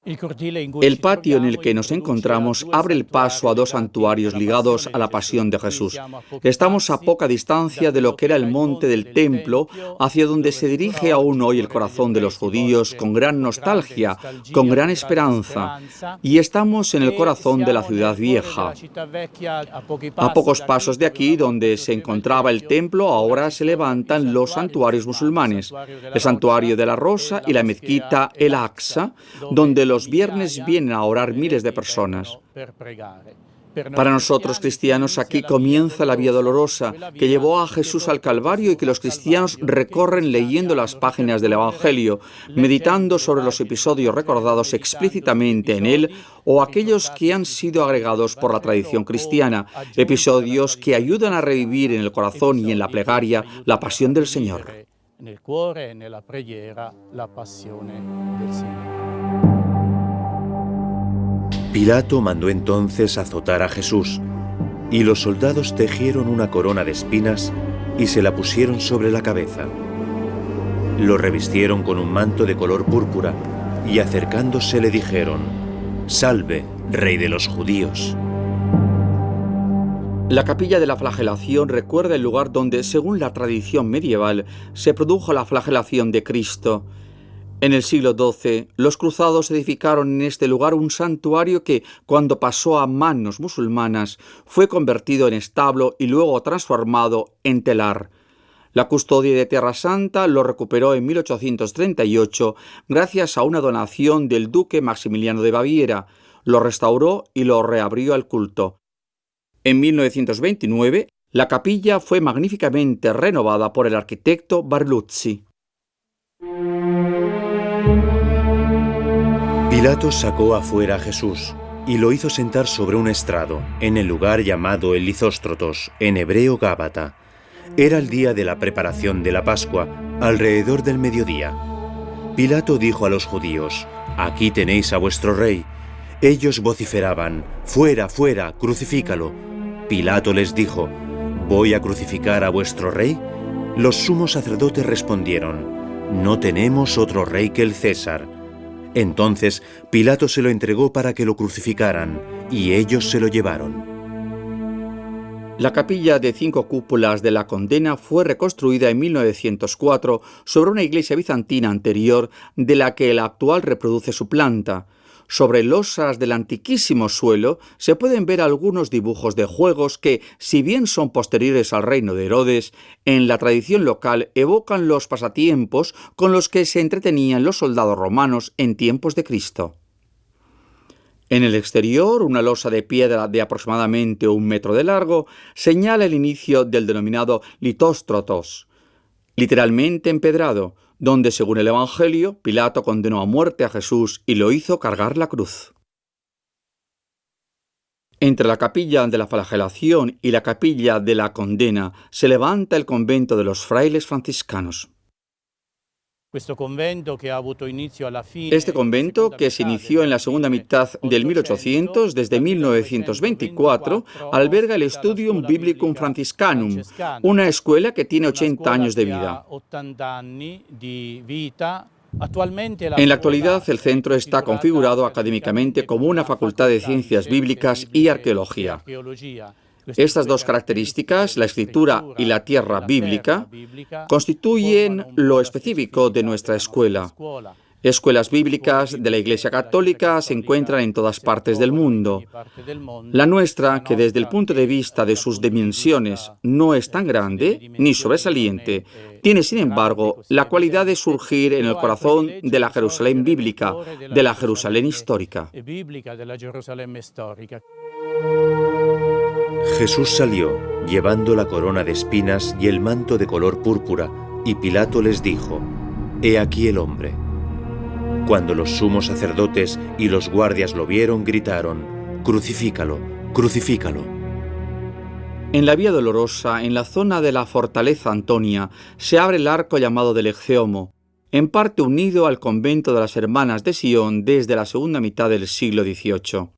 El patio en el que nos encontramos abre el paso a dos santuarios ligados a la pasión de Jesús. Estamos a poca distancia de lo que era el monte del templo, hacia donde se dirige aún hoy el corazón de los judíos con gran nostalgia, con gran esperanza, y estamos en el corazón de la ciudad vieja. A pocos pasos de aquí, donde se encontraba el templo, ahora se levantan los santuarios musulmanes, el santuario de la Rosa y la mezquita El Aqsa, donde los viernes vienen a orar miles de personas. Para nosotros cristianos aquí comienza la Vía Dolorosa, que llevó a Jesús al Calvario y que los cristianos recorren leyendo las páginas del Evangelio, meditando sobre los episodios recordados explícitamente en él o aquellos que han sido agregados por la tradición cristiana, episodios que ayudan a revivir en el corazón y en la plegaria la pasión del Señor. Pilato mandó entonces azotar a Jesús, y los soldados tejieron una corona de espinas y se la pusieron sobre la cabeza. Lo revistieron con un manto de color púrpura y acercándose le dijeron: «Salve, Rey de los judíos». La capilla de la flagelación recuerda el lugar donde, según la tradición medieval, se produjo la flagelación de Cristo. En el siglo XII, los cruzados edificaron en este lugar un santuario que, cuando pasó a manos musulmanas, fue convertido en establo y luego transformado en telar. La custodia de Tierra Santa lo recuperó en 1838 gracias a una donación del duque Maximiliano de Baviera. Lo restauró y lo reabrió al culto. En 1929, la capilla fue magníficamente renovada por el arquitecto Barluzzi. Pilato sacó afuera a Jesús y lo hizo sentar sobre un estrado, en el lugar llamado el Lizóstrotos, en hebreo Gábata. Era el día de la preparación de la Pascua, alrededor del mediodía. Pilato dijo a los judíos: «Aquí tenéis a vuestro rey». Ellos vociferaban: «Fuera, fuera, crucifícalo». Pilato les dijo: «¿Voy a crucificar a vuestro rey?». Los sumos sacerdotes respondieron: «No tenemos otro rey que el César». Entonces Pilato se lo entregó para que lo crucificaran, y ellos se lo llevaron. La capilla de 5 cúpulas de la Condena fue reconstruida en 1904 sobre una iglesia bizantina anterior de la que el actual reproduce su planta. Sobre losas del antiquísimo suelo se pueden ver algunos dibujos de juegos que, si bien son posteriores al reino de Herodes, en la tradición local evocan los pasatiempos con los que se entretenían los soldados romanos en tiempos de Cristo. En el exterior, una losa de piedra de aproximadamente 1 metro de largo señala el inicio del denominado Litóstrotos, literalmente empedrado, donde, según el Evangelio, Pilato condenó a muerte a Jesús y lo hizo cargar la cruz. Entre la capilla de la flagelación y la capilla de la Condena se levanta el convento de los frailes franciscanos. Este convento, que se inició en la segunda mitad del 1800, desde 1924, alberga el Studium Biblicum Franciscanum, una escuela que tiene 80 años de vida. En la actualidad, el centro está configurado académicamente como una facultad de ciencias bíblicas y arqueología. Estas dos características, la escritura y la tierra bíblica, constituyen lo específico de nuestra escuela. Escuelas bíblicas de la Iglesia Católica se encuentran en todas partes del mundo. La nuestra, que desde el punto de vista de sus dimensiones no es tan grande ni sobresaliente, tiene sin embargo la cualidad de surgir en el corazón de la Jerusalén bíblica, de la Jerusalén histórica. Jesús salió, llevando la corona de espinas y el manto de color púrpura, y Pilato les dijo: «He aquí el hombre». Cuando los sumos sacerdotes y los guardias lo vieron, gritaron: «¡Crucifícalo, crucifícalo!». En la Vía Dolorosa, en la zona de la Fortaleza Antonia, se abre el arco llamado del Ecceomo, en parte unido al convento de las Hermanas de Sion desde la segunda mitad del siglo XVIII.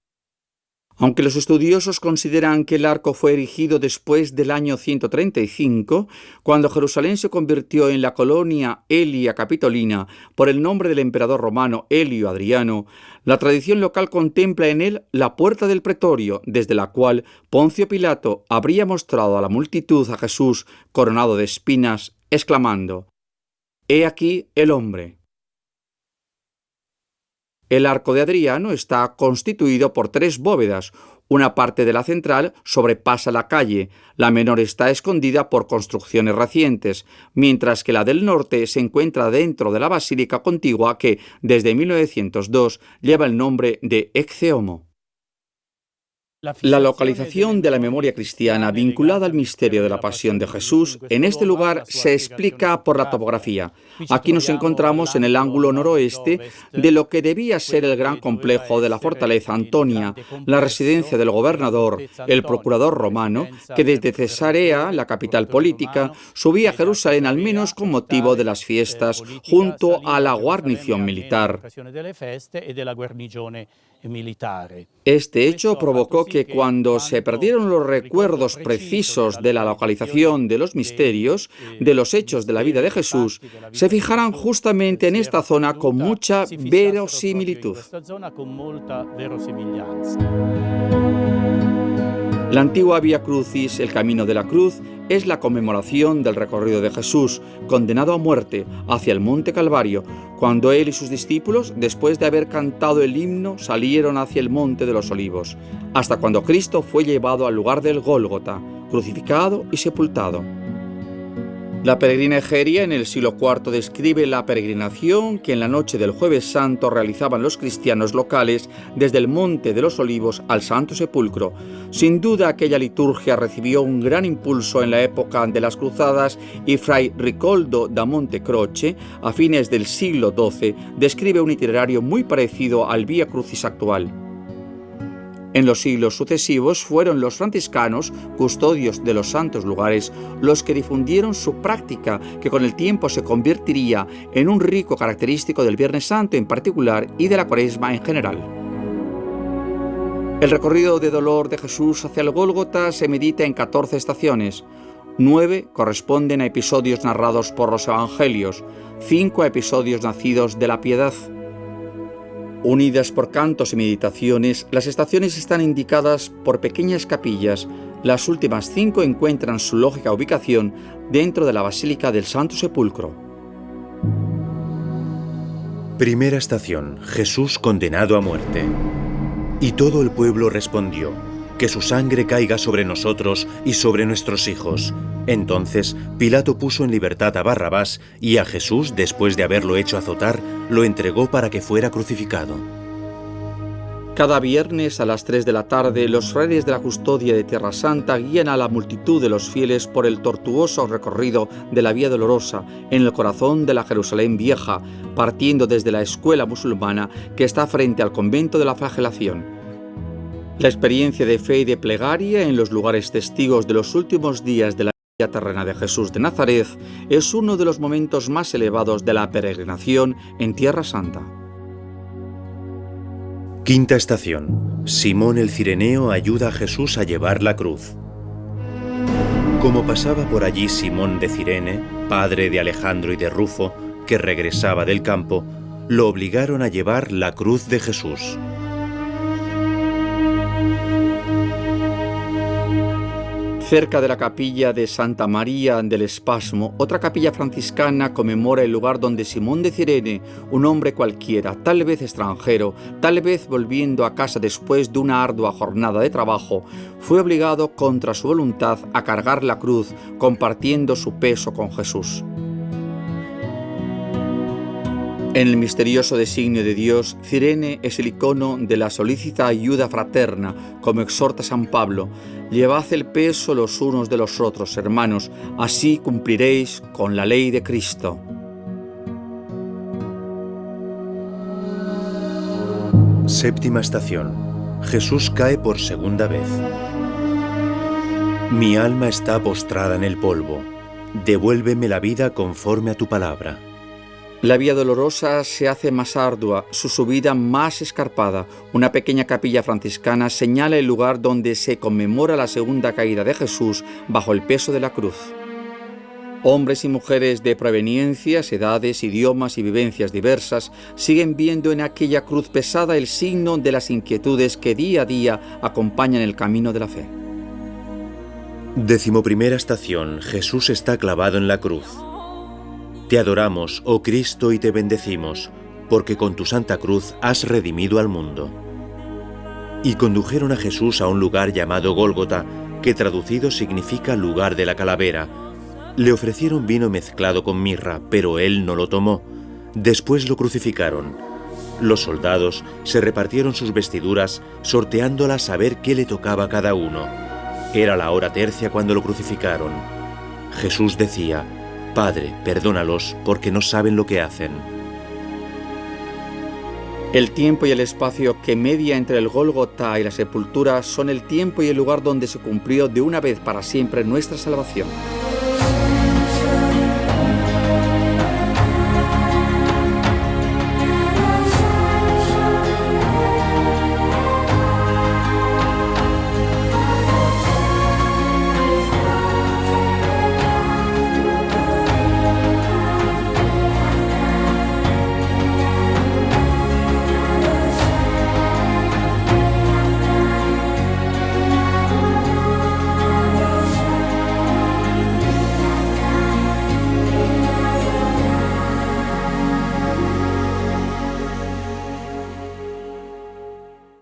Aunque los estudiosos consideran que el arco fue erigido después del año 135, cuando Jerusalén se convirtió en la colonia Helia Capitolina por el nombre del emperador romano Helio Adriano, la tradición local contempla en él la puerta del pretorio, desde la cual Poncio Pilato habría mostrado a la multitud a Jesús coronado de espinas, exclamando: «He aquí el hombre». El arco de Adriano está constituido por 3 bóvedas. Una parte de la central sobrepasa la calle, la menor está escondida por construcciones recientes, mientras que la del norte se encuentra dentro de la basílica contigua que, desde 1902, lleva el nombre de Ecce Homo. La localización de la memoria cristiana vinculada al misterio de la pasión de Jesús en este lugar se explica por la topografía. Aquí nos encontramos en el ángulo noroeste de lo que debía ser el gran complejo de la fortaleza Antonia, la residencia del gobernador, el procurador romano, que desde Cesarea, la capital política, subía a Jerusalén al menos con motivo de las fiestas, junto a la guarnición militar. Este hecho provocó que cuando se perdieron los recuerdos precisos de la localización de los misterios, de los hechos de la vida de Jesús, se fijaran justamente en esta zona con mucha verosimilitud. La antigua Vía Crucis, el Camino de la Cruz, es la conmemoración del recorrido de Jesús, condenado a muerte, hacia el Monte Calvario, cuando él y sus discípulos, después de haber cantado el himno, salieron hacia el Monte de los Olivos, hasta cuando Cristo fue llevado al lugar del Gólgota, crucificado y sepultado. La peregrina Egeria en el siglo IV describe la peregrinación que en la noche del Jueves Santo realizaban los cristianos locales desde el Monte de los Olivos al Santo Sepulcro. Sin duda aquella liturgia recibió un gran impulso en la época de las Cruzadas y Fray Ricoldo da Montecroce, a fines del siglo XII, describe un itinerario muy parecido al Vía Crucis actual. En los siglos sucesivos fueron los franciscanos, custodios de los santos lugares, los que difundieron su práctica, que con el tiempo se convertiría en un rico característico del Viernes Santo en particular y de la Cuaresma en general. El recorrido de dolor de Jesús hacia el Gólgota se medita en 14 estaciones. 9 corresponden a episodios narrados por los evangelios, 5 a episodios nacidos de la piedad. Unidas por cantos y meditaciones, las estaciones están indicadas por pequeñas capillas. Las últimas 5 encuentran su lógica ubicación dentro de la Basílica del Santo Sepulcro. Primera estación: Jesús condenado a muerte. Y todo el pueblo respondió: que su sangre caiga sobre nosotros y sobre nuestros hijos. Entonces Pilato puso en libertad a Barrabás y a Jesús, después de haberlo hecho azotar, lo entregó para que fuera crucificado. Cada viernes a las 3 de la tarde, los frailes de la custodia de Tierra Santa guían a la multitud de los fieles por el tortuoso recorrido de la Vía Dolorosa en el corazón de la Jerusalén Vieja, partiendo desde la escuela musulmana que está frente al convento de la Flagelación. La experiencia de fe y de plegaria en los lugares testigos de los últimos días de la vida terrena de Jesús de Nazaret es uno de los momentos más elevados de la peregrinación en Tierra Santa. Quinta estación: Simón el Cireneo ayuda a Jesús a llevar la cruz. Como pasaba por allí Simón de Cirene, padre de Alejandro y de Rufo, que regresaba del campo, lo obligaron a llevar la cruz de Jesús. Cerca de la capilla de Santa María del Espasmo, otra capilla franciscana conmemora el lugar donde Simón de Cirene, un hombre cualquiera, tal vez extranjero, tal vez volviendo a casa después de una ardua jornada de trabajo, fue obligado contra su voluntad a cargar la cruz, compartiendo su peso con Jesús. En el misterioso designio de Dios, Cirene es el icono de la solícita ayuda fraterna, como exhorta San Pablo: «Llevad el peso los unos de los otros, hermanos, así cumpliréis con la ley de Cristo». Séptima estación: Jesús cae por segunda vez. Mi alma está postrada en el polvo. Devuélveme la vida conforme a tu palabra. La vía dolorosa se hace más ardua, su subida más escarpada. Una pequeña capilla franciscana señala el lugar donde se conmemora la segunda caída de Jesús bajo el peso de la cruz. Hombres y mujeres de proveniencias, edades, idiomas y vivencias diversas siguen viendo en aquella cruz pesada el signo de las inquietudes que día a día acompañan el camino de la fe. 11ª estación. Jesús está clavado en la cruz. Te adoramos, oh Cristo, y te bendecimos, porque con tu santa cruz has redimido al mundo. Y condujeron a Jesús a un lugar llamado Gólgota, que traducido significa lugar de la calavera. Le ofrecieron vino mezclado con mirra, pero él no lo tomó. Después lo crucificaron. Los soldados se repartieron sus vestiduras, sorteándolas a ver qué le tocaba a cada uno. Era la hora tercia cuando lo crucificaron. Jesús decía: Padre, perdónalos, porque no saben lo que hacen. El tiempo y el espacio que media entre el Gólgota y la sepultura son el tiempo y el lugar donde se cumplió de una vez para siempre nuestra salvación.